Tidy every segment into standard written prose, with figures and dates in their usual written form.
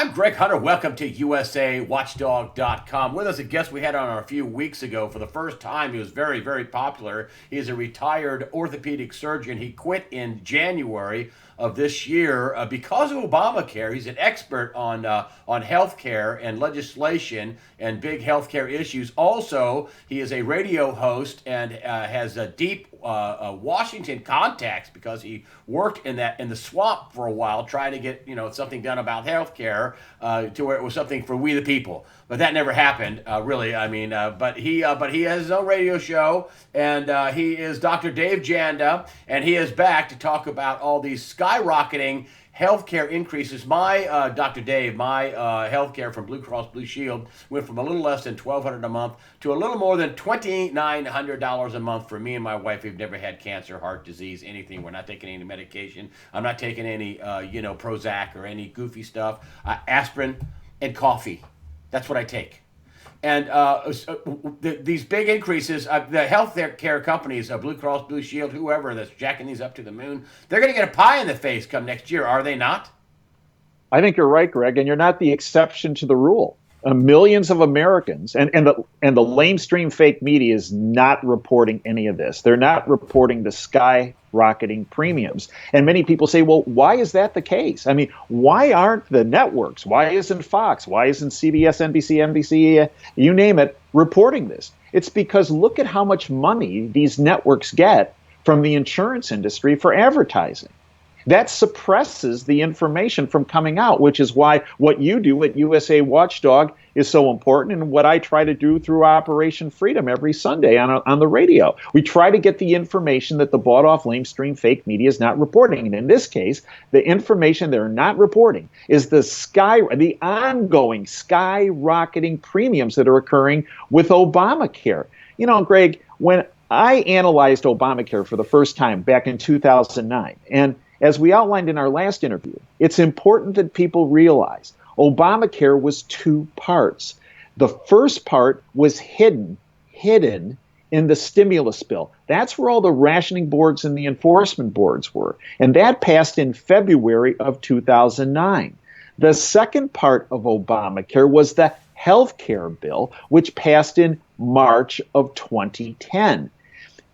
I'm Greg Hunter. Welcome to USAWatchdog.com. With us, a guest we had on a few weeks ago for the first time. He was very, very popular. He is a retired orthopedic surgeon. He quit in January of this year because of Obamacare. He's an expert on healthcare and legislation and big healthcare issues. Also, he is a radio host and has a deep Washington contacts because he worked in the swamp for a while, trying to get something done about healthcare to where it was something for we the people. But that never happened, really. I mean, but he has his own radio show, and he is Dr. Dave Janda, and he is back to talk about all these skyrocketing healthcare increases. My Dr. Dave, my healthcare from Blue Cross Blue Shield went from a little less than $1,200 a month to a little more than $2,900 a month for me and my wife. We've never had cancer, heart disease, anything. We're not taking any medication. I'm not taking any, Prozac or any goofy stuff. Aspirin and coffee. That's what I take. And these big increases, the health care companies, Blue Cross, Blue Shield, whoever that's jacking these up to the moon, they're going to get a pie in the face come next year, are they not? I think you're right, Greg, and you're not the exception to the rule. Millions of Americans, and the lamestream fake media is not reporting any of this. They're not reporting the skyrocketing premiums. And many people say, well, why is that the case? I mean, why aren't the networks, why isn't Fox, why isn't CBS, NBC, NBC, you name it, reporting this? It's because look at how much money these networks get from the insurance industry for advertising. That suppresses the information from coming out, which is why what you do at USA Watchdog is so important, and what I try to do through Operation Freedom every Sunday on the radio. We try to get the information that the bought-off lamestream fake media is not reporting. And in this case, the information they're not reporting is the ongoing skyrocketing premiums that are occurring with Obamacare. You know, Greg, when I analyzed Obamacare for the first time back in 2009, and as we outlined in our last interview, it's important that people realize Obamacare was two parts. The first part was hidden in the stimulus bill. That's where all the rationing boards and the enforcement boards were. And that passed in February of 2009. The second part of Obamacare was the health care bill, which passed in March of 2010.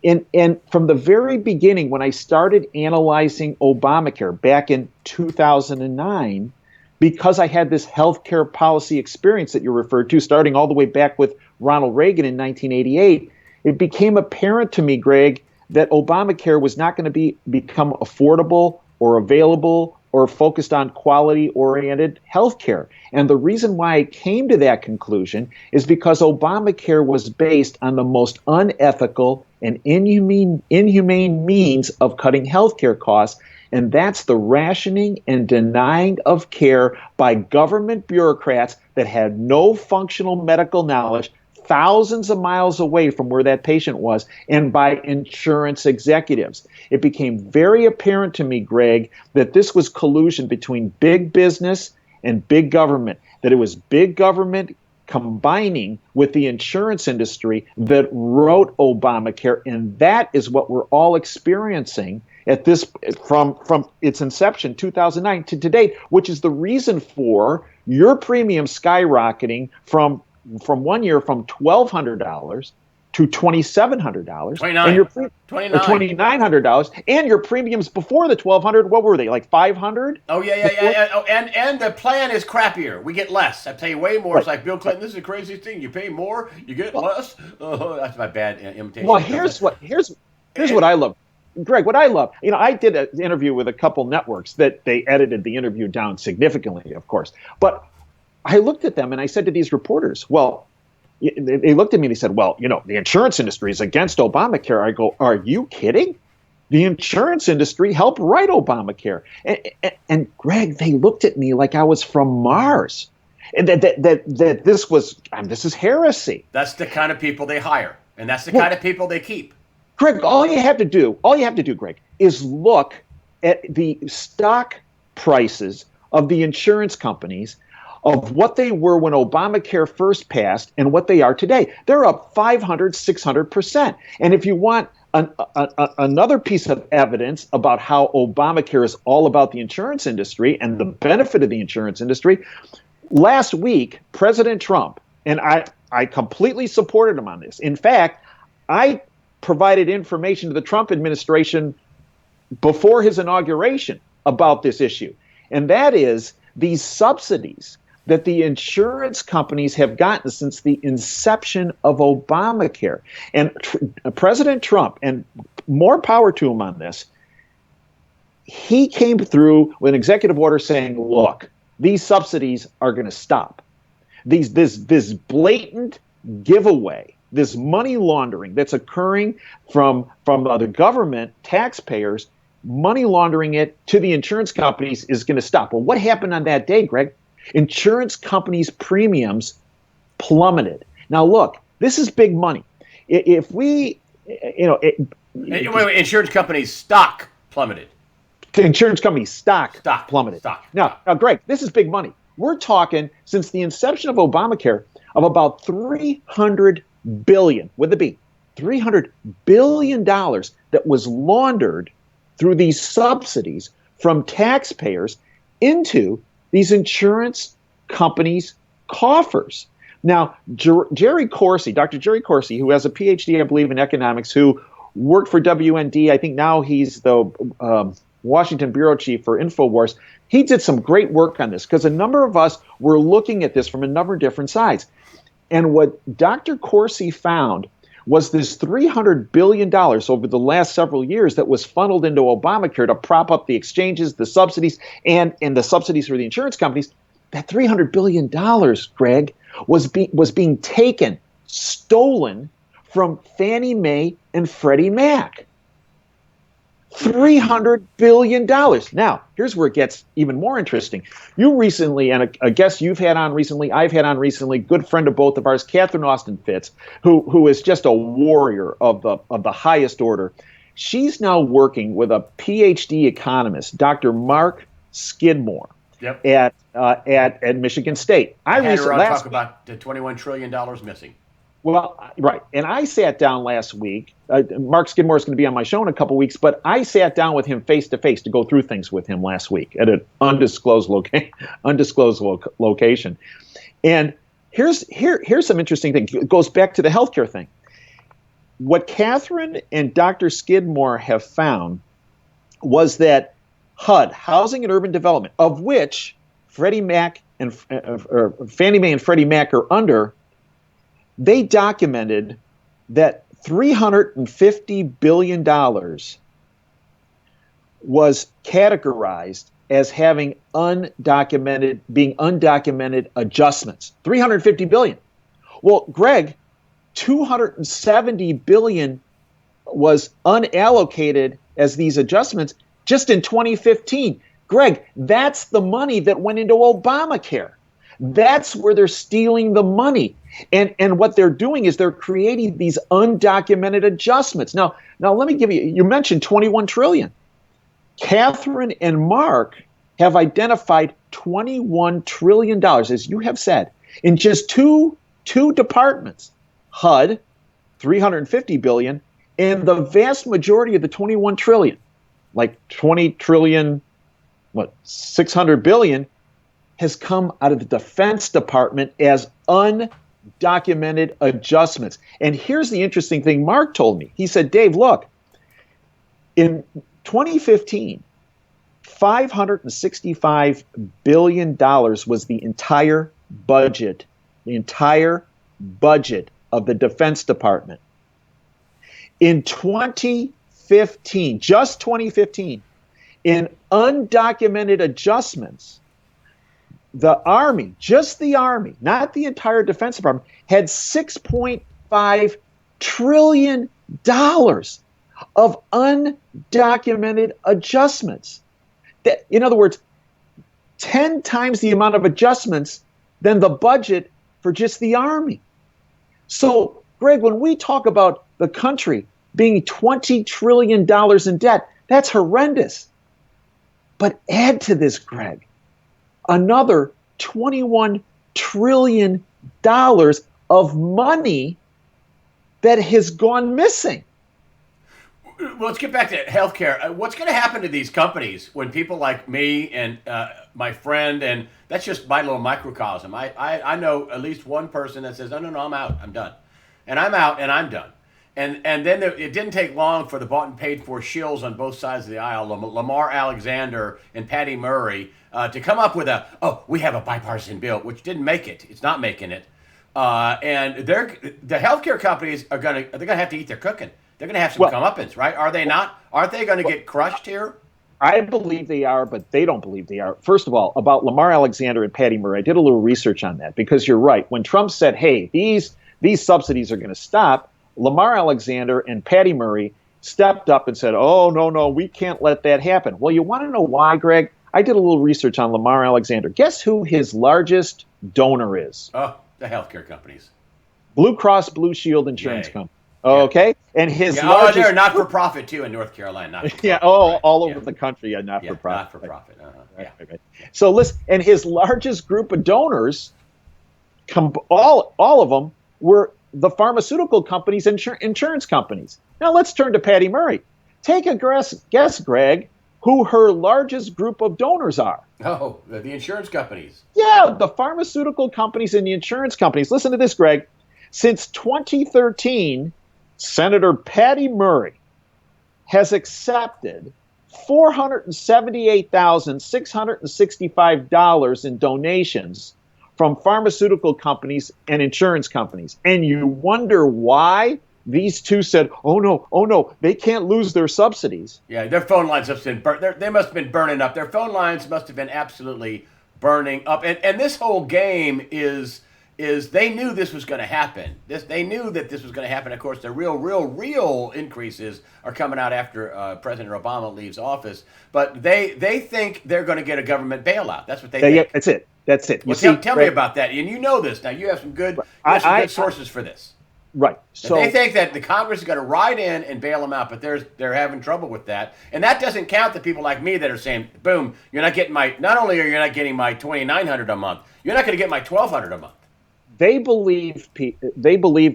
And from the very beginning, when I started analyzing Obamacare back in 2009, because I had this healthcare policy experience that you referred to, starting all the way back with Ronald Reagan in 1988, it became apparent to me, Greg, that Obamacare was not going to become affordable or available or focused on quality-oriented healthcare. And the reason why I came to that conclusion is because Obamacare was based on the most unethical and inhumane means of cutting healthcare costs, and that's the rationing and denying of care by government bureaucrats that had no functional medical knowledge, thousands of miles away from where that patient was, and by insurance executives. It became very apparent to me, Greg, that this was collusion between big business and big government, that it was big government combining with the insurance industry that wrote Obamacare, and that is what we're all experiencing at this from its inception, 2009 to today, which is the reason for your premium skyrocketing from 1 year from $1,200 to $2,700, and your $2,900, and your premiums before the $1,200, what were they, like $500? Oh yeah. Oh, and the plan is crappier. We get less. I pay way more. Right. It's like Bill Clinton. This is the craziest thing. You pay more, you get less. Oh, that's my bad imitation. Well, here's what I love. Greg, what I love, I did an interview with a couple networks that they edited the interview down significantly, of course. But I looked at them and I said to these reporters, well, they looked at me and they said, well, the insurance industry is against Obamacare. I go, are you kidding? The insurance industry helped write Obamacare. And Greg, they looked at me like I was from Mars. And that this is heresy. That's the kind of people they hire. And that's the kind of people they keep. Greg, all you have to do, Greg, is look at the stock prices of the insurance companies of what they were when Obamacare first passed and what they are today. They're up 500, 600%. And if you want Another piece of evidence about how Obamacare is all about the insurance industry and the benefit of the insurance industry. Last week, President Trump, and I completely supported him on this. In fact, I provided information to the Trump administration before his inauguration about this issue. And that is these subsidies that the insurance companies have gotten since the inception of Obamacare. And President Trump, and more power to him on this, he came through with an executive order saying, look, these subsidies are going to stop. This blatant giveaway, this money laundering that's occurring from the government, taxpayers, money laundering it to the insurance companies is going to stop. Well, what happened on that day, Greg? Insurance companies' premiums plummeted. Now, look, this is big money. If we, insurance companies' stock plummeted. Insurance companies' stock plummeted. Stock. Now, Greg, this is big money. We're talking, since the inception of Obamacare, of about $300 billion, with a B, $300 billion that was laundered through these subsidies from taxpayers into these insurance companies' coffers. Now, Jerry Corsi, Dr. Jerry Corsi, who has a PhD, I believe, in economics, who worked for WND, I think now he's the Washington bureau chief for InfoWars, he did some great work on this because a number of us were looking at this from a number of different sides. And what Dr. Corsi found was this $300 billion over the last several years that was funneled into Obamacare to prop up the exchanges, the subsidies, and the subsidies for the insurance companies. That $300 billion, Greg, was being taken, stolen from Fannie Mae and Freddie Mac. $300 billion. Now, here's where it gets even more interesting. You recently, and a guest you've had on recently, I've had on recently, good friend of both of ours, Catherine Austin Fitz, who is just a warrior of the highest order. She's now working with a PhD economist, Dr. Mark Skidmore, yep, at Michigan State. I had her on talk about the $21 trillion missing. Well, right. And I sat down last week. Mark Skidmore is going to be on my show in a couple weeks, but I sat down with him face to face to go through things with him last week at an undisclosed location. And here's some interesting things. It goes back to the healthcare thing. What Catherine and Dr. Skidmore have found was that HUD, Housing and Urban Development, of which Fannie Mae and Freddie Mac are under, they documented that $350 billion was categorized as having undocumented adjustments. $350 billion. Well, Greg, $270 billion was unallocated as these adjustments just in 2015. Greg, that's the money that went into Obamacare. That's where they're stealing the money. And what they're doing is they're creating these undocumented adjustments. Now let me give you mentioned $21 trillion. Catherine and Mark have identified $21 trillion, as you have said, in just two departments. HUD, $350 billion, and the vast majority of the $21 trillion, like $20 trillion, $600 billion, has come out of the Defense Department as undocumented adjustments. And here's the interesting thing Mark told me. He said, Dave, look, in 2015, $565 billion was the entire budget of the Defense Department. In 2015, just 2015, in undocumented adjustments, the Army, just the Army, not the entire Defense Department, had $6.5 trillion of undocumented adjustments. That, in other words, 10 times the amount of adjustments than the budget for just the Army. So, Greg, when we talk about the country being $20 trillion in debt, that's horrendous. But add to this, Greg, another $21 trillion of money that has gone missing. Well, let's get back to healthcare. What's going to happen to these companies when people like me and my friend, and that's just my little microcosm. I know at least one person that says, no, I'm out. I'm done. And I'm out and I'm done. And then it didn't take long for the bought and paid for shills on both sides of the aisle, Lamar Alexander and Patty Murray, to come up with we have a bipartisan bill, which didn't make it. It's not making it. And the healthcare companies they're gonna have to eat their cooking. They're gonna have some comeuppance, right? Are they not? Aren't they going to get crushed here? I believe they are, but they don't believe they are. First of all, about Lamar Alexander and Patty Murray, I did a little research on that because you're right. When Trump said, "Hey, these subsidies are going to stop," Lamar Alexander and Patty Murray stepped up and said, "Oh, no, we can't let that happen." Well, you want to know why, Greg? I did a little research on Lamar Alexander. Guess who his largest donor is? Oh, the healthcare companies. Blue Cross Blue Shield Insurance Company. Okay, and his largest. Oh, they're not for profit too in North Carolina. All over the country, not for profit. Not for profit. Right. So listen, and his largest group of donors, all of them were the pharmaceutical companies and insurance companies. Now let's turn to Patty Murray. Take a guess, Greg, who her largest group of donors are. Oh, the insurance companies. Yeah, the pharmaceutical companies and the insurance companies. Listen to this, Greg. Since 2013, Senator Patty Murray has accepted $478,665 in donations from pharmaceutical companies and insurance companies. And you wonder why these two said, oh no, they can't lose their subsidies. Yeah, their phone lines have been burnt. They must have been burning up. Their phone lines must have been absolutely burning up. And this whole game is they knew this was going to happen. They knew that this was going to happen. Of course, the real increases are coming out after President Obama leaves office. But they think they're going to get a government bailout. That's what they think. Yeah, that's it. Well, tell me about that. And you know this. Now, you have some good sources for this. Right. So they think that the Congress is going to ride in and bail them out, but they're having trouble with that. And that doesn't count the people like me that are saying, boom, you're not getting not only are you not getting my $2,900 a month, you're not going to get my $1,200 a month. They believe,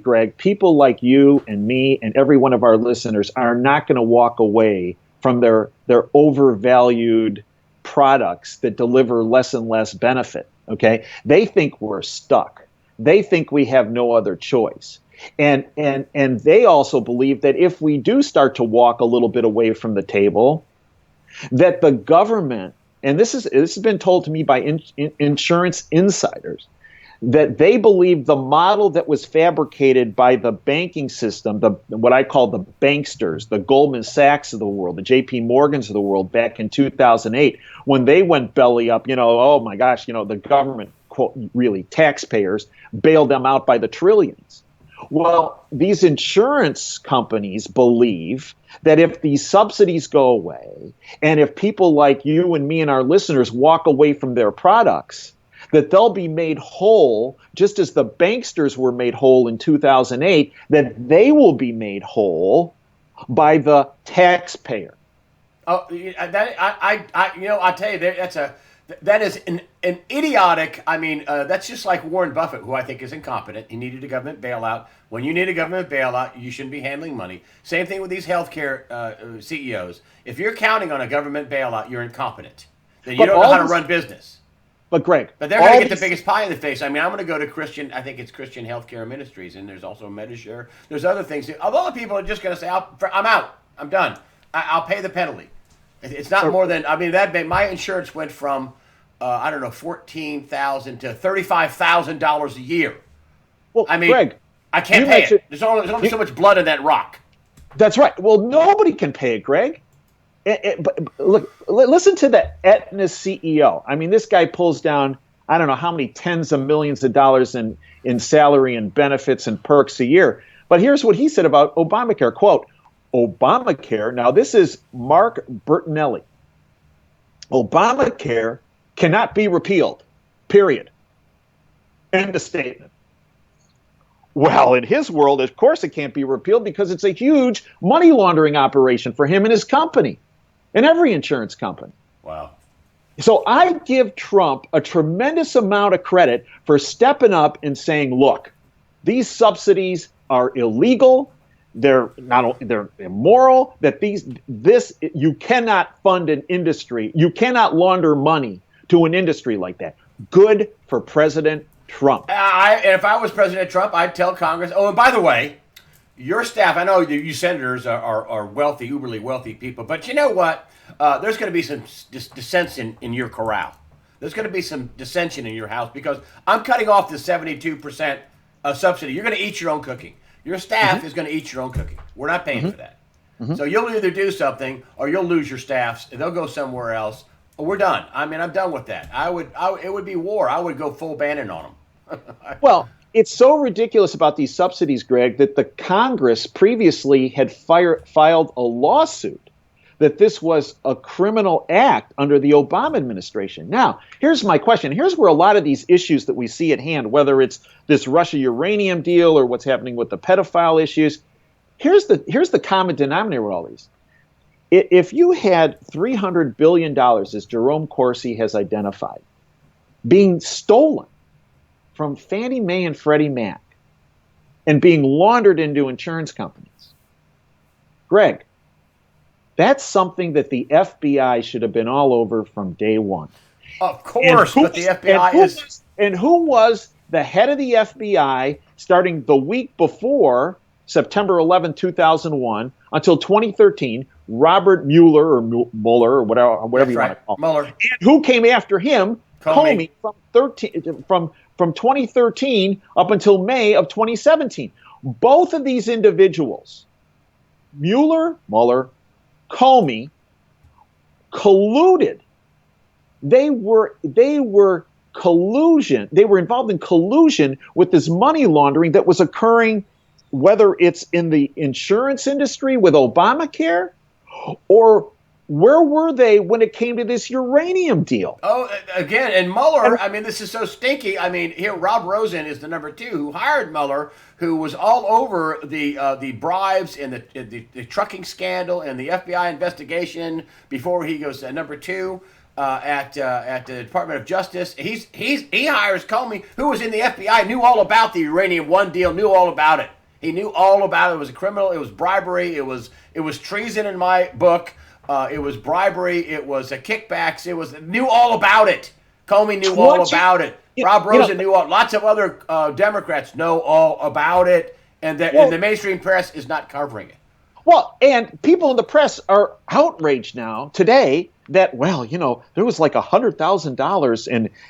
Greg, people like you and me and every one of our listeners are not going to walk away from their overvalued products that deliver less and less benefit. Okay, they think we're stuck. They think we have no other choice. And they also believe that if we do start to walk a little bit away from the table, that the government, and this has been told to me by insurance insiders, that they believe the model that was fabricated by the banking system, what I call the banksters, the Goldman Sachs of the world, the JP Morgans of the world back in 2008, when they went belly up, oh my gosh, the government, quote, really taxpayers, bailed them out by the trillions. Well, these insurance companies believe that if these subsidies go away, and if people like you and me and our listeners walk away from their products, that they'll be made whole, just as the banksters were made whole in 2008, that they will be made whole by the taxpayer. Oh, I'll tell you, that is an idiotic. I mean, that's just like Warren Buffett, who I think is incompetent. He needed a government bailout. When you need a government bailout, you shouldn't be handling money. Same thing with these healthcare CEOs. If you're counting on a government bailout, you're incompetent. Then you don't know how to run business. But Greg, but they're going to get the biggest pie in the face. I mean, I'm going to go to Christian. I think it's Christian Healthcare Ministries, and there's also Medishare. There's other things. A lot of people are just going to say, "I'm out. I'm done. I'll pay the penalty." It's not more than. I mean, my insurance went from $14,000 to $35,000 a year. Well, I mean, Greg, I can't pay it. There's only so much blood in that rock. That's right. Well, nobody can pay it, Greg. But look, listen to the Aetna CEO. I mean, this guy pulls down, I don't know how many tens of millions of dollars in salary and benefits and perks a year. But here's what he said about Obamacare. Quote, Obamacare, now this is Mark Bertinelli. Obamacare cannot be repealed, period. End of statement. Well, in his world, of course it can't be repealed because it's a huge money laundering operation for him and his company. And every insurance company. Wow. So I give Trump a tremendous amount of credit for stepping up and saying, look, these subsidies are illegal. they're immoral, that you cannot fund an industry. You cannot launder money to an industry like that. Good for President Trump. If I was President Trump, I'd tell Congress, oh, and by the way, your staff, I know you senators are wealthy, uberly wealthy people, but you know what? There's going to be some dissension in your corral. There's going to be some dissension in your house because I'm cutting off the 72% subsidy. You're going to eat your own cooking. Your staff is going to eat your own cooking. We're not paying for that. So you'll either do something or you'll lose your staffs. They'll go somewhere else. We're done. I mean, I'm done with that. It would be war. I would go full Bannon on them. Well, it's so ridiculous about these subsidies, Greg, that the Congress previously had filed a lawsuit that this was a criminal act under the Obama administration. Now, here's my question. Here's where a lot of these issues that we see at hand, whether it's this Russia uranium deal or what's happening with the pedophile issues, here's the common denominator with all these. If you had $300 billion, as Jerome Corsi has identified, being stolen from Fannie Mae and Freddie Mac and being laundered into insurance companies, Greg, that's something that the FBI should have been all over from day one. Of course, but the FBI is... And who was the head of the FBI starting the week before September 11, 2001, until 2013? Robert Mueller or Mueller or whatever you want to call him. Mueller. And who came after him? Comey from 2013 up until May of 2017. Both of these individuals, Mueller, Comey, colluded. They were collusion. They were involved in collusion with this money laundering that was occurring, whether it's in the insurance industry with Obamacare, or where were they when it came to this uranium deal? Oh, again, and Mueller, I mean, this is so stinky. I mean, here, Rob Rosen is the number two who hired Mueller, who was all over the bribes and the trucking scandal and the FBI investigation before he goes number two at the Department of Justice. He hires Comey, who was in the FBI, knew all about the Uranium One deal, knew all about it. He knew all about it. It was a criminal. It was bribery. It was treason in my book. It was bribery. It was kickbacks. Knew all about it. Comey knew all about it. Rob Rosen knew all. Lots of other Democrats know all about it, and the mainstream press is not covering it. Well, and people in the press are outraged now today that, there was like $100,000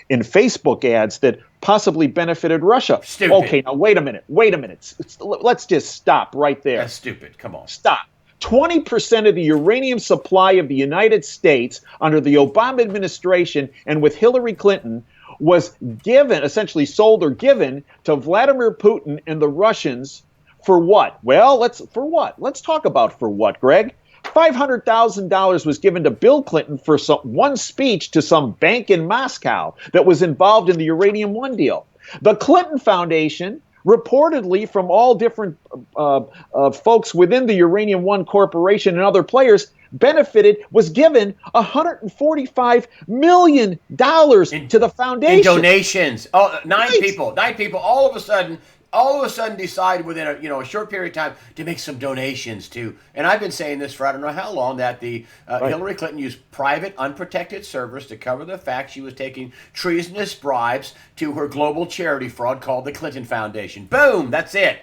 in Facebook ads that possibly benefited Russia. Stupid. Okay, now wait a minute. Let's just stop right there. That's stupid. Come on. Stop. 20% of the uranium supply of the United States under the Obama administration and with Hillary Clinton was given, essentially sold or given to Vladimir Putin and the Russians for what? Well, let's talk about for what, Greg. $500,000 was given to Bill Clinton for one speech to some bank in Moscow that was involved in the Uranium One deal. The Clinton Foundation, reportedly from all different folks within the Uranium One Corporation and other players, was given $145 million to the foundation. In donations. Oh, nine people all of a sudden decide within a short period of time to make some donations to. And I've been saying this for I don't know how long, that the Hillary Clinton used private, unprotected servers to cover the fact she was taking treasonous bribes to her global charity fraud called the Clinton Foundation. Boom, that's it.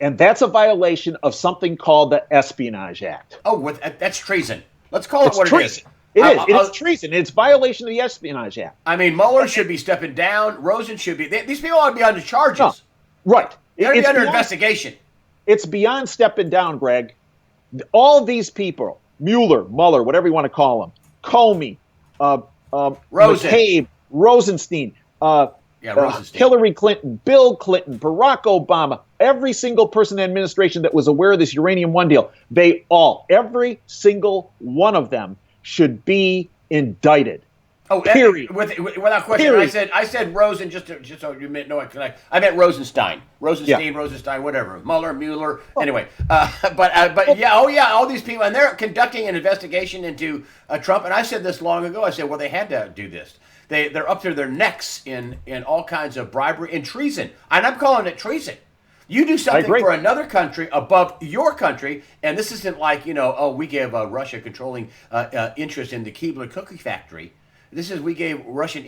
And that's a violation of something called the Espionage Act. Oh, that's treason. Let's call it what treason. It is. It is treason. It's violation of the Espionage Act. I mean, Mueller should be stepping down. Rosen should be. These people ought to be under charges. No. Right. They're going to be under investigation. It's beyond stepping down, Greg. All these people, Mueller, whatever you want to call them, Comey, McCabe, Rosenstein, Hillary Clinton, Bill Clinton, Barack Obama, every single person in the administration that was aware of this Uranium One deal, every single one of them should be indicted. Oh, period. Without question. Period. I said Rosen just so you know I meant Rosenstein, whatever. Mueller. Anyway, all these people, and they're conducting an investigation into Trump. And I said this long ago. I said, well, they had to do this. They're up to their necks in all kinds of bribery and treason, and I'm calling it treason. You do I something agree. for another country above your country, and this isn't like, we gave Russia controlling interest in the Keebler cookie factory. This is we gave Russian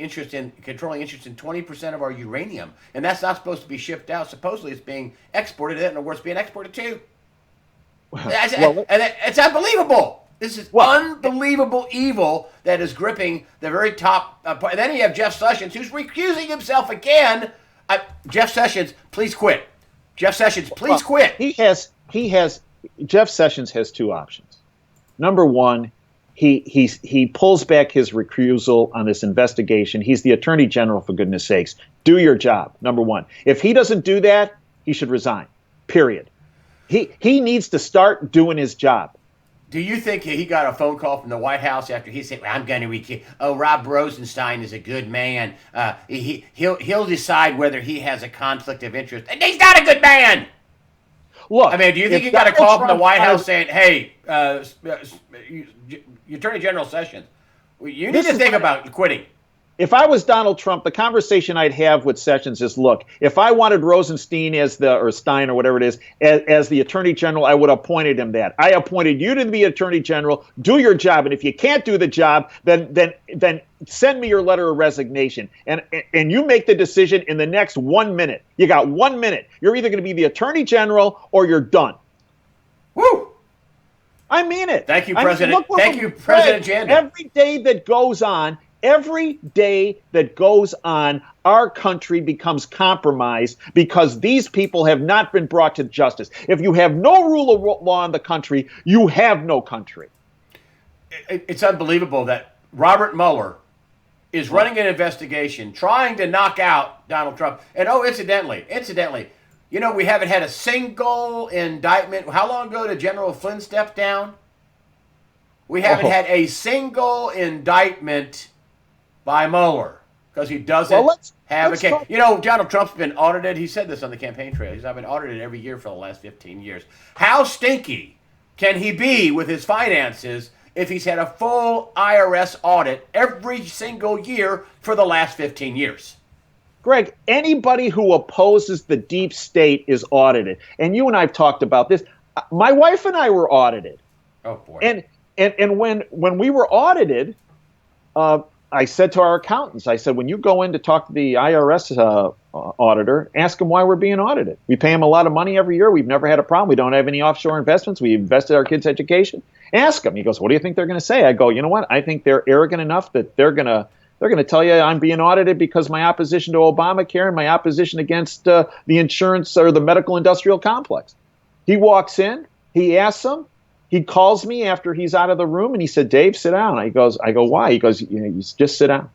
controlling interest in 20% of our uranium, and that's not supposed to be shipped out. Supposedly, it's being exported. I don't know where it's being exported to. It's unbelievable. This is unbelievable evil that is gripping the very top. And then you have Jeff Sessions, who's recusing himself again. Jeff Sessions, please quit. Jeff Sessions, please quit. Jeff Sessions has two options. Number one, he pulls back his recusal on this investigation. He's the Attorney General, for goodness sakes. Do your job, number one. If he doesn't do that, he should resign, period. He needs to start doing his job. Do you think he got a phone call from the White House after he said, "I'm going to recuse"? Oh, Rob Rosenstein is a good man. He'll decide whether he has a conflict of interest, and he's not a good man. Look, I mean, do you think he got a call from the White House saying, "Hey, Attorney General Sessions, you need to think about quitting"? If I was Donald Trump, the conversation I'd have with Sessions is, look, if I wanted Rosenstein or Stein or whatever it is, as the Attorney General, I would have appointed him that. I appointed you to be Attorney General. Do your job. And if you can't do the job, then send me your letter of resignation. And you make the decision in the next 1 minute. You got 1 minute. You're either going to be the Attorney General or you're done. Woo! I mean it. Thank you, President. Thank you, President Janda. Every day that goes on, our country becomes compromised because these people have not been brought to justice. If you have no rule of law in the country, you have no country. It's unbelievable that Robert Mueller is running an investigation trying to knock out Donald Trump. And incidentally, we haven't had a single indictment. How long ago did General Flynn step down? We haven't had a single indictment by Mueller because he doesn't have a case. Donald Trump's been audited. He said this on the campaign trail. I've been audited every year for the last 15 years. How stinky can he be with his finances if he's had a full IRS audit every single year for the last 15 years? Greg, anybody who opposes the deep state is audited. And you and I have talked about this. My wife and I were audited. Oh, boy. And when we were audited, I said to our accountants, I said, when you go in to talk to the IRS auditor, ask him why we're being audited. We pay him a lot of money every year. We've never had a problem. We don't have any offshore investments. We invested our kids' education. Ask him. He goes, what do you think they're going to say? I go, you know what? I think they're arrogant enough that they're going to tell you I'm being audited because my opposition to Obamacare and my opposition against the insurance or the medical industrial complex. He walks in. He asks them. He calls me after he's out of the room, and he said, Dave, sit down. I go, why? He goes, you just sit down.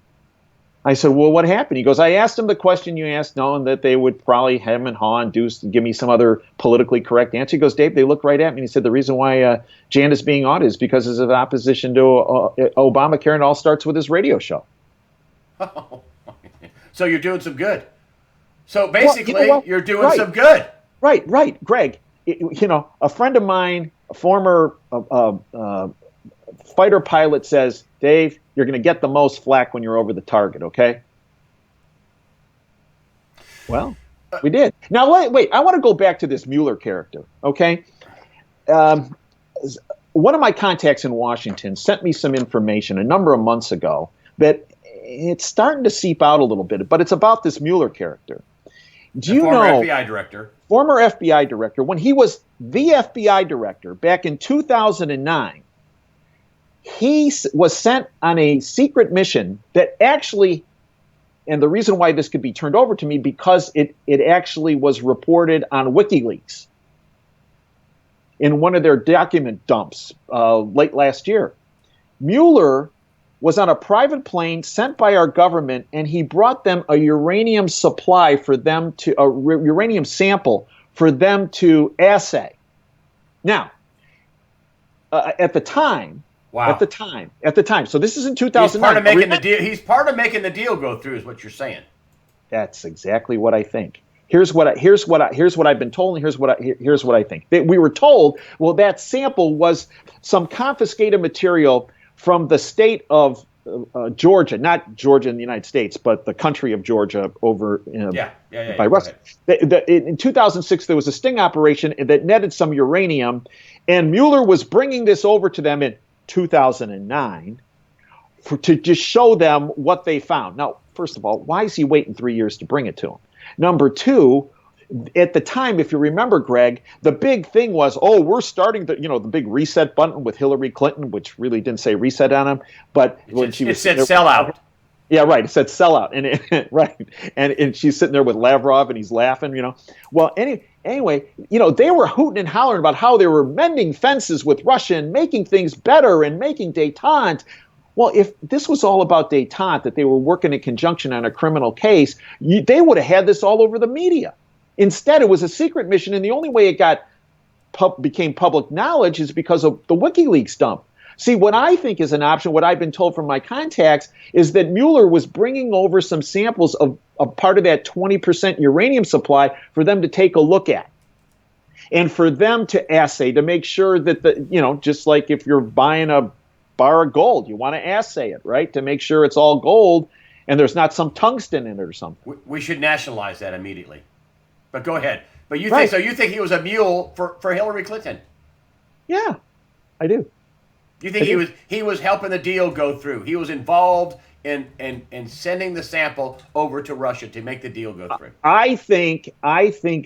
I said, well, what happened? He goes, I asked him the question you asked, knowing that they would probably hem and haw and give me some other politically correct answer. He goes, Dave, they looked right at me. And he said, the reason why Janda's being audited is because of opposition to Obamacare, and it all starts with his radio show. So you're doing some good. So basically, you're doing some good. Right, Greg. A friend of mine, a former fighter pilot, says, Dave, you're going to get the most flack when you're over the target, okay? Well, we did. Now, wait, I want to go back to this Mueller character, okay? One of my contacts in Washington sent me some information a number of months ago that it's starting to seep out a little bit, but it's about this Mueller character. Do you know? Former FBI director. Former FBI director. When he was the FBI director back in 2009, he was sent on a secret mission that actually, and the reason why this could be turned over to me, because it actually was reported on WikiLeaks in one of their document dumps late last year. Mueller was on a private plane sent by our government, and he brought them a uranium supply for them to, a uranium sample for them to assay. Now, at the time, so this is in 2009. He's part of making the deal. He's part of making the deal go through, is what you're saying. That's exactly what I think. Here's what I've been told, and here's what I think. We were told, well, that sample was some confiscated material from the state of Georgia, not Georgia in the United States, but the country of Georgia over by Russia. In 2006, there was a sting operation that netted some uranium, and Mueller was bringing this over to them in 2009 to just show them what they found. Now, first of all, why is he waiting 3 years to bring it to them? Number two, at the time, if you remember, Greg, the big thing was, we're starting the big reset button with Hillary Clinton, which really didn't say reset on him, but when she was said sellout. Yeah, right. It said sellout, and right, and she's sitting there with Lavrov, and he's laughing. Well, anyway, they were hooting and hollering about how they were mending fences with Russia and making things better and making détente. Well, if this was all about détente, that they were working in conjunction on a criminal case, they would have had this all over the media. Instead, it was a secret mission, and the only way it became public knowledge is because of the WikiLeaks dump. See, what I think is an option, what I've been told from my contacts, is that Mueller was bringing over some samples of part of that 20% uranium supply for them to take a look at. And for them to assay, to make sure that, just like if you're buying a bar of gold, you want to assay it, right? To make sure it's all gold and there's not some tungsten in it or something. We should nationalize that immediately. But go ahead. But you think so? You think he was a mule for Hillary Clinton? Yeah, I do. You think he was helping the deal go through? He was involved in sending the sample over to Russia to make the deal go through. I think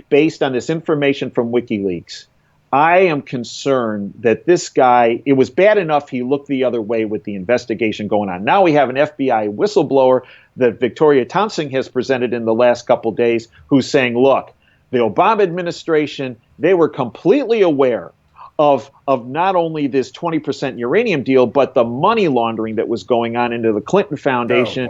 based on this information from WikiLeaks, I am concerned that this guy, it was bad enough he looked the other way with the investigation going on. Now we have an FBI whistleblower that Victoria Townsend has presented in the last couple days who's saying, look, the Obama administration, they were completely aware of not only this 20% uranium deal, but the money laundering that was going on into the Clinton Foundation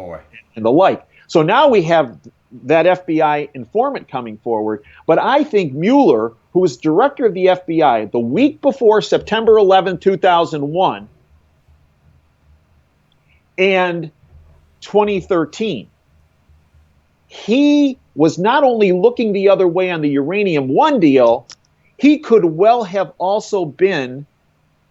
and the like. So now we have that FBI informant coming forward. But I think Mueller, who was director of the FBI the week before September 11, 2001, and 2013, he was not only looking the other way on the Uranium One deal, he could well have also been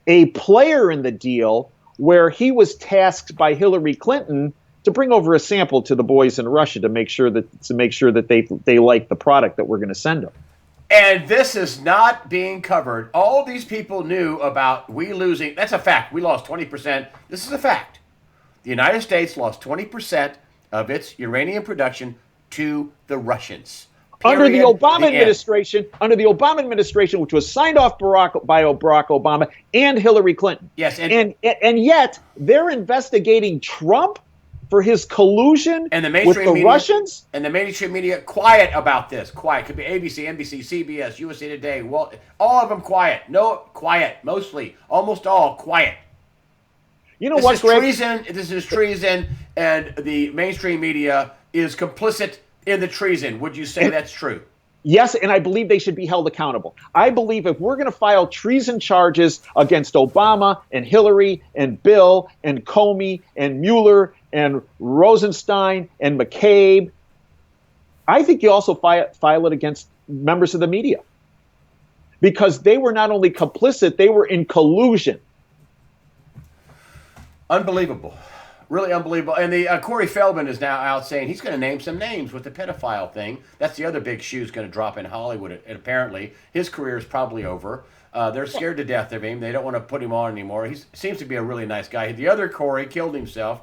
a player in the deal where he was tasked by Hillary Clinton to bring over a sample to the boys in Russia to make sure that they like the product that we're going to send them. And this is not being covered. All these people knew about we losing. That's a fact. We lost 20%. This is a fact. The United States lost 20% of its uranium production to the Russians. Under the Obama administration, which was signed off by Barack Obama and Hillary Clinton. Yes, and yet they're investigating Trump for his collusion with the Russians. And the mainstream media quiet about this. Quiet. Could be ABC, NBC, CBS, USA Today. Well, all of them quiet. No, quiet. Mostly, almost all quiet. You know what, Greg? This is treason, and the mainstream media is complicit in the treason. Would you say that's true? Yes, and I believe they should be held accountable. I believe if we're going to file treason charges against Obama and Hillary and Bill and Comey and Mueller and Rosenstein and McCabe, I think you also file it against members of the media. Because they were not only complicit, they were in collusion. Unbelievable. Really unbelievable. And the Corey Feldman is now out saying he's going to name some names with the pedophile thing. That's the other big shoe is going to drop in Hollywood. And apparently his career is probably over. They're scared to death of him. They don't want to put him on anymore. He seems to be a really nice guy. The other Corey killed himself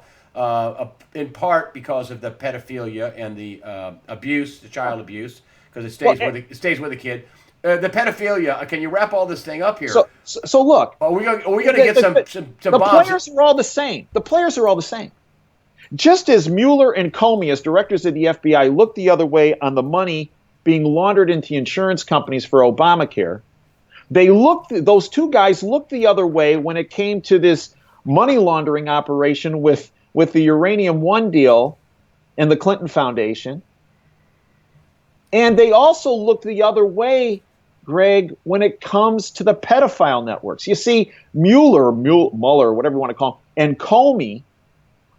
in part because of the pedophilia and the abuse, the child abuse, because it stays with the kid. The pedophilia. Can you wrap all this thing up here? So look. Are we going to get some bombs? The players are all the same. The players are all the same. Just as Mueller and Comey, as directors of the FBI, looked the other way on the money being laundered into insurance companies for Obamacare, those two guys looked the other way when it came to this money laundering operation with the Uranium One deal and the Clinton Foundation. And they also looked the other way, Greg, when it comes to the pedophile networks. You see, Mueller, whatever you want to call him, and Comey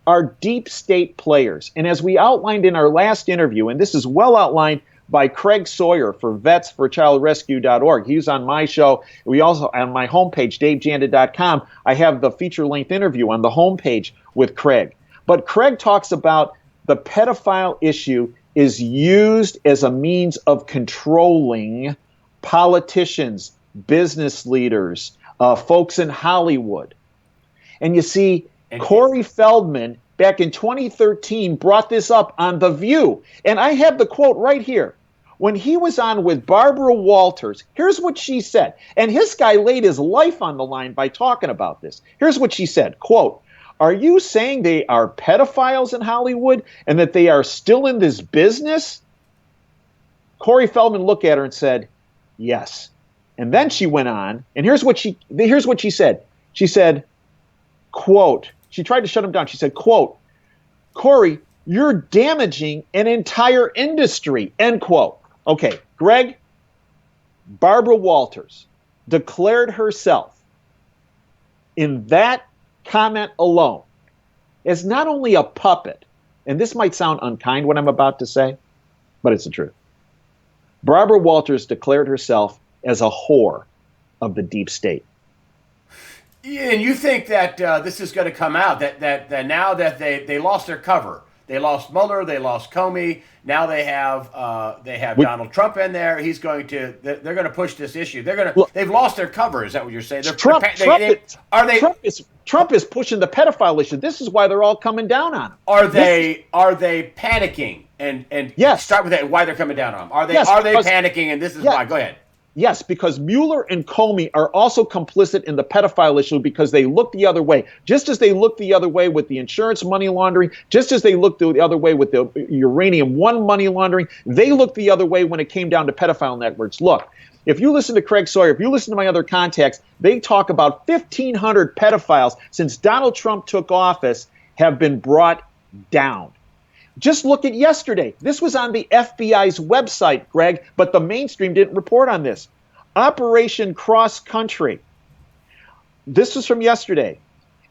are deep state players. And as we outlined in our last interview, and this is well outlined by Craig Sawyer for vetsforchildrescue.org. He was on my show. We also, on my homepage, davejanda.com, I have the feature-length interview on the homepage with Craig. But Craig talks about the pedophile issue is used as a means of controlling politicians, business leaders, folks in Hollywood. And you see, Corey Feldman, back in 2013, brought this up on The View. And I have the quote right here. When he was on with Barbara Walters, here's what she said. And this guy laid his life on the line by talking about this. Here's what she said, quote, "Are you saying they are pedophiles in Hollywood and that they are still in this business?" Corey Feldman looked at her and said, "Yes." And then she went on, and here's what she said. She said, quote, she tried to shut him down. She said, quote, "Corey, you're damaging an entire industry," end quote. Okay, Greg, Barbara Walters declared herself in that comment alone as not only a puppet, and this might sound unkind what I'm about to say, but it's the truth. Barbara Walters declared herself as a whore of the deep state. And you think that this is going to come out, that now that they lost their cover, they lost Mueller, they lost Comey, now they have Donald Trump in there. They're going to push this issue. They've lost their cover. Is that what you're saying? Trump is pushing the pedophile issue. This is why they're all coming down on him. Are they panicking? And yes. Start with that. Why they're coming down on him? Are they panicking? And this is why. Go ahead. Yes, because Mueller and Comey are also complicit in the pedophile issue because they look the other way. Just as they looked the other way with the insurance money laundering, just as they looked the other way with the Uranium One money laundering, they looked the other way when it came down to pedophile networks. Look, if you listen to Craig Sawyer, if you listen to my other contacts, they talk about 1,500 pedophiles since Donald Trump took office have been brought down. Just look at yesterday. This was on the FBI's website, Greg, but the mainstream didn't report on this. Operation Cross Country. This was from yesterday.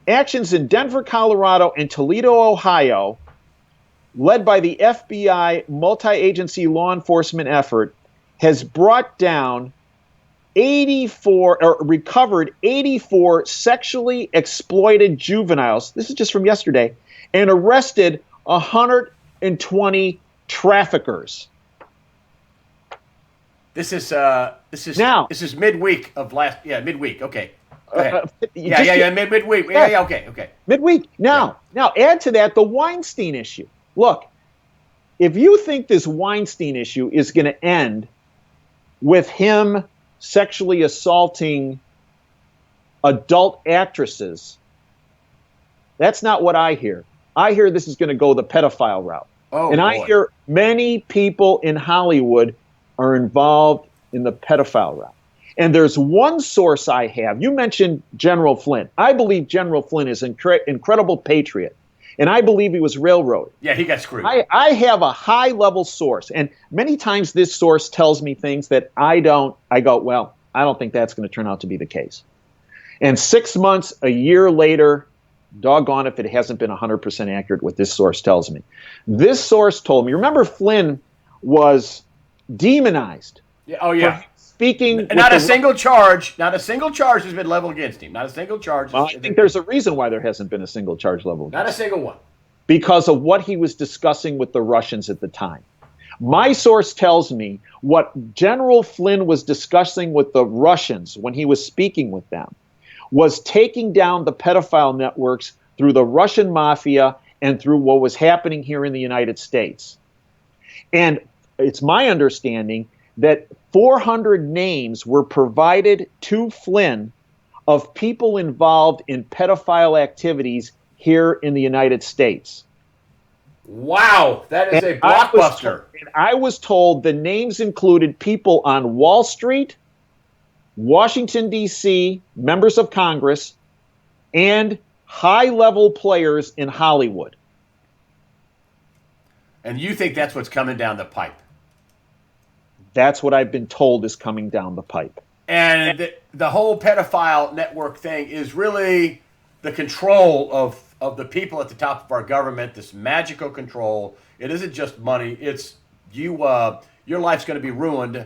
Actions in Denver, Colorado, and Toledo, Ohio, led by the FBI multi-agency law enforcement effort, has brought down recovered 84 sexually exploited juveniles. This is just from yesterday, and arrested 120 traffickers. This is midweek of last. Yeah, midweek. Okay. Go ahead. Midweek. Yeah. Okay. Midweek. Now add to that the Weinstein issue. Look, if you think this Weinstein issue is going to end with him sexually assaulting adult actresses, that's not what I hear. I hear this is going to go the pedophile route. I hear many people in Hollywood are involved in the pedophile route. And there's one source I have. You mentioned General Flynn. I believe General Flynn is an incredible patriot. And I believe he was railroaded. Yeah, he got screwed. I have a high-level source. And many times this source tells me things that I go, well, I don't think that's going to turn out to be the case. And 6 months, a year later, doggone if it hasn't been 100% accurate what this source tells me. This source told me, remember Flynn was demonized. Yeah, oh, yeah. Speaking. Not a single charge has been leveled against him. Not a single charge. Well, I think there's a reason why there hasn't been a single charge leveled. Not a single one. Because of what he was discussing with the Russians at the time. My source tells me what General Flynn was discussing with the Russians when he was speaking with them was taking down the pedophile networks through the Russian mafia and through what was happening here in the United States. And it's my understanding that 400 names were provided to Flynn of people involved in pedophile activities here in the United States. Wow, that is a blockbuster. I was told the names included people on Wall Street, Washington, D.C., members of Congress, and high-level players in Hollywood. And you think that's what's coming down the pipe? That's what I've been told is coming down the pipe. And the whole pedophile network thing is really the control of the people at the top of our government, this magical control. It isn't just money. It's you your life's going to be ruined.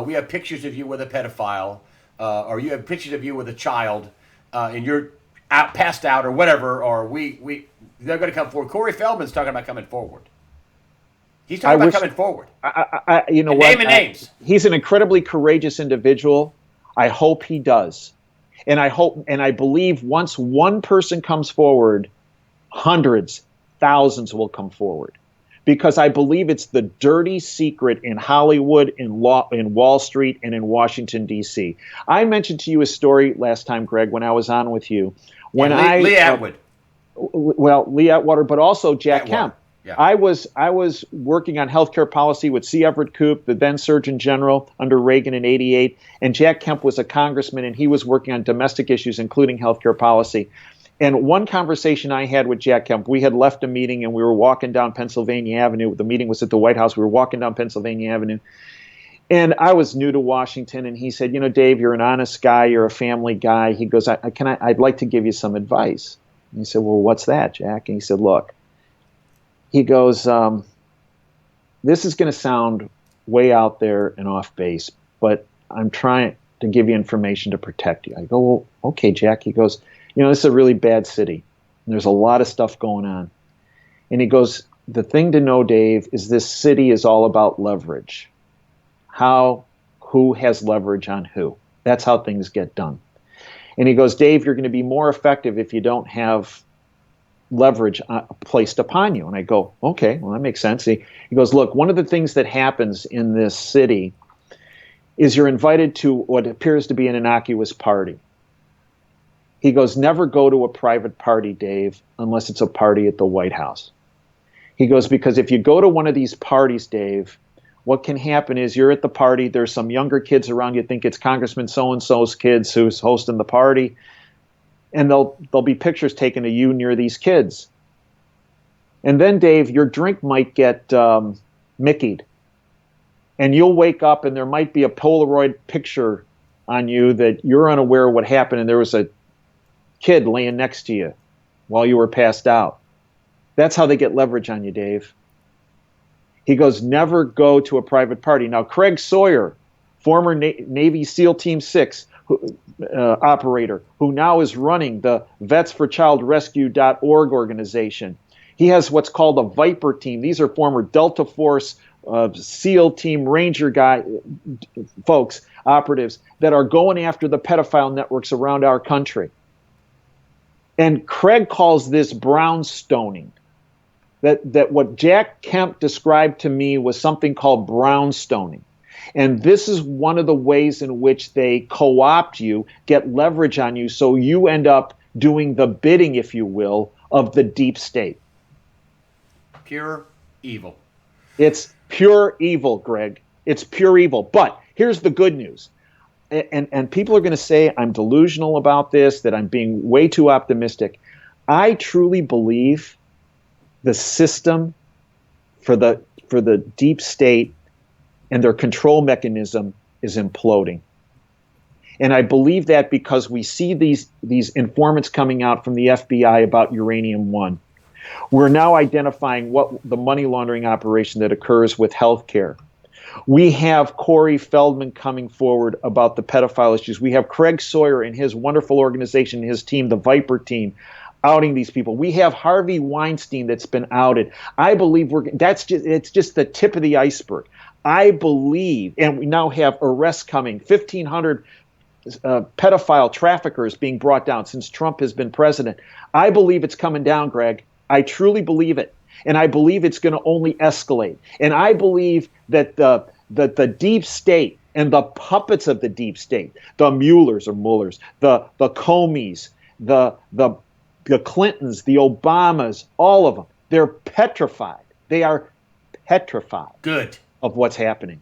We have pictures of you with a pedophile, or you have pictures of you with a child, and you're passed out or whatever, or they're going to come forward. Corey Feldman's talking about coming forward. He's talking about coming forward. You know and what? Naming names. He's an incredibly courageous individual. I hope he does. And I believe once one person comes forward, hundreds, thousands will come forward. Because I believe it's the dirty secret in Hollywood, in Wall Street, and in Washington, D.C. I mentioned to you a story last time, Greg, when I was on with you. When Lee Atwood. Lee Atwater, but also Jack Kemp. Yeah. I was working on healthcare policy with C. Everett Koop, the then Surgeon General under Reagan in '88, and Jack Kemp was a congressman, and he was working on domestic issues, including healthcare policy. And one conversation I had with Jack Kemp, we had left a meeting, and we were walking down Pennsylvania Avenue. The meeting was at the White House. We were walking down Pennsylvania Avenue, and I was new to Washington, and he said, Dave, you're an honest guy. You're a family guy. He goes, I'd like to give you some advice. And he said, well, what's that, Jack? And he said, look. He goes, this is going to sound way out there and off base, but I'm trying to give you information to protect you. I go, well, okay, Jack. He goes, this is a really bad city. And there's a lot of stuff going on. And he goes, the thing to know, Dave, is this city is all about leverage. Who has leverage on who? That's how things get done. And he goes, Dave, you're going to be more effective if you don't have leverage placed upon you. And I go, okay, well, that makes sense. He goes, look, one of the things that happens in this city is you're invited to what appears to be an innocuous party. He goes, never go to a private party, Dave, unless it's a party at the White House. He goes, because if you go to one of these parties, Dave, what can happen is you're at the party, there's some younger kids around, you think it's Congressman so-and-so's kids who's hosting the party, and there'll be pictures taken of you near these kids. And then, Dave, your drink might get Mickey'd. And you'll wake up and there might be a Polaroid picture on you that you're unaware of what happened, and there was a kid laying next to you while you were passed out. That's how they get leverage on you, Dave. He goes, never go to a private party. Now, Craig Sawyer, former Navy SEAL Team 6, operator, who now is running the vetsforchildrescue.org organization. He has what's called a Viper team. These are former Delta Force, SEAL team, Ranger folks, operatives that are going after the pedophile networks around our country. And Craig calls this brownstoning. That what Jack Kemp described to me was something called brownstoning. And this is one of the ways in which they co-opt you, get leverage on you, so you end up doing the bidding, if you will, of the deep state. Pure evil. It's pure evil, Greg. It's pure evil. But here's the good news. And people are going to say I'm delusional about this, that I'm being way too optimistic. I truly believe the system for the deep state and their control mechanism is imploding. And I believe that because we see these informants coming out from the FBI about Uranium One. We're now identifying what the money laundering operation that occurs with healthcare. We have Corey Feldman coming forward about the pedophile issues. We have Craig Sawyer and his wonderful organization, his team, the Viper team, outing these people. We have Harvey Weinstein that's been outed. I believe it's just the tip of the iceberg. I believe, and we now have arrests coming, 1,500 pedophile traffickers being brought down since Trump has been president. I believe it's coming down, Greg. I truly believe it. And I believe it's going to only escalate. And I believe that the deep state and the puppets of the deep state, the Muellers, the Comeys, the Clintons, the Obamas, all of them, they're petrified. They are petrified. Good. Of what's happening.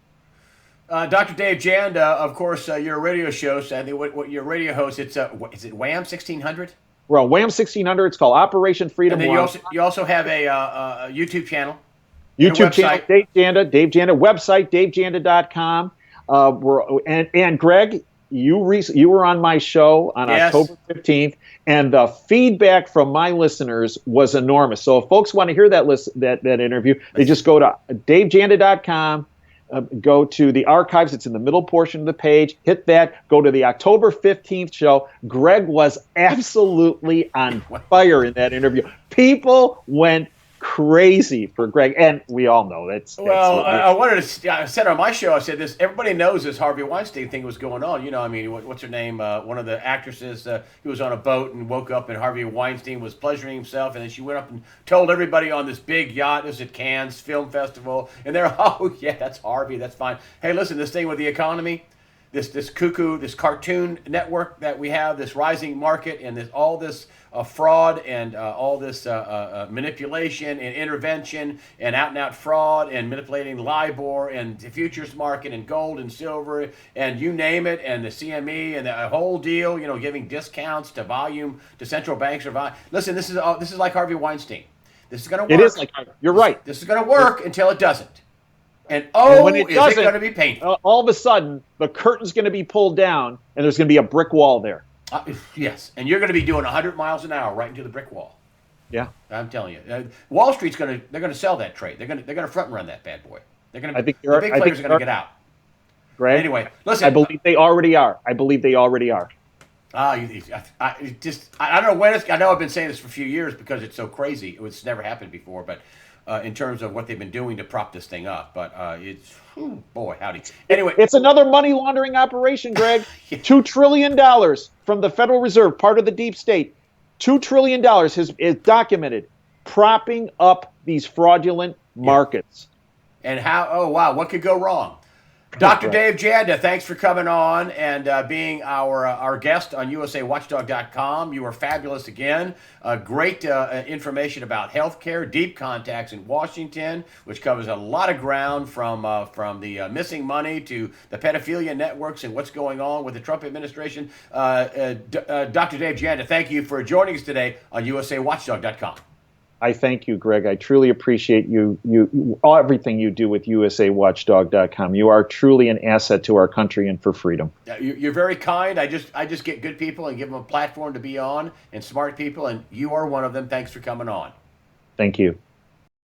Dr. Dave Janda, of course, your radio show, I think what your radio host, is it Wham 1600? We're on Wham 1600. It's called Operation Freedom. And then you also have a YouTube channel. YouTube channel, Dave Janda, website, davejanda.com. And Greg, you were on my show on October 15th, and the feedback from my listeners was enormous. So if folks want to hear that interview, they just go to davejanda.com, go to the archives. It's in the middle portion of the page. Hit that. Go to the October 15th show. Greg was absolutely on fire in that interview. People went crazy for Greg, and we all know that's well. I wanted to. I said on my show. I said this. Everybody knows this Harvey Weinstein thing was going on. You know, I mean, what's her name? One of the actresses who was on a boat and woke up, and Harvey Weinstein was pleasuring himself, and then she went up and told everybody on this big yacht. It was at Cannes Film Festival, and they're, oh yeah, that's Harvey. That's fine. Hey, listen, this thing with the economy. This cuckoo, this cartoon network that we have, this rising market, and all this fraud and all this manipulation and intervention and out fraud and manipulating LIBOR and the futures market and gold and silver and you name it, and the CME and the whole deal, you know, giving discounts to volume to central banks or volume. Listen, this is like Harvey Weinstein. This is going to work. It is like, you're right. This is going to work until it doesn't. And when it is it going to be painful? All of a sudden, the curtain's going to be pulled down, and there's going to be a brick wall there. Yes, and you're going to be doing 100 miles an hour right into the brick wall. Yeah, I'm telling you, Wall Street's they're going to sell that trade. They're going to front run that bad boy. They're going to. The big players are going to get out. Greg, anyway, listen. I believe they already are. I don't know when I know I've been saying this for a few years because it's so crazy. It's never happened before, but. In terms of what they've been doing to prop this thing up, but boy, howdy. Anyway, it's another money laundering operation, Greg. Yeah. $2 trillion from the Federal Reserve, part of the deep state. $2 trillion is documented, propping up these fraudulent markets. And how? Oh wow, what could go wrong? Dr. Dave Janda, thanks for coming on and being our guest on USAWatchdog.com. You were fabulous again. Great information about healthcare, deep contacts in Washington, which covers a lot of ground from the missing money to the pedophilia networks and what's going on with the Trump administration. Dr. Dave Janda, thank you for joining us today on USAWatchdog.com. I thank you, Greg. I truly appreciate everything you do with USAWatchdog.com. You are truly an asset to our country and for freedom. You're very kind. I just get good people and give them a platform to be on, and smart people, and you are one of them. Thanks for coming on. Thank you.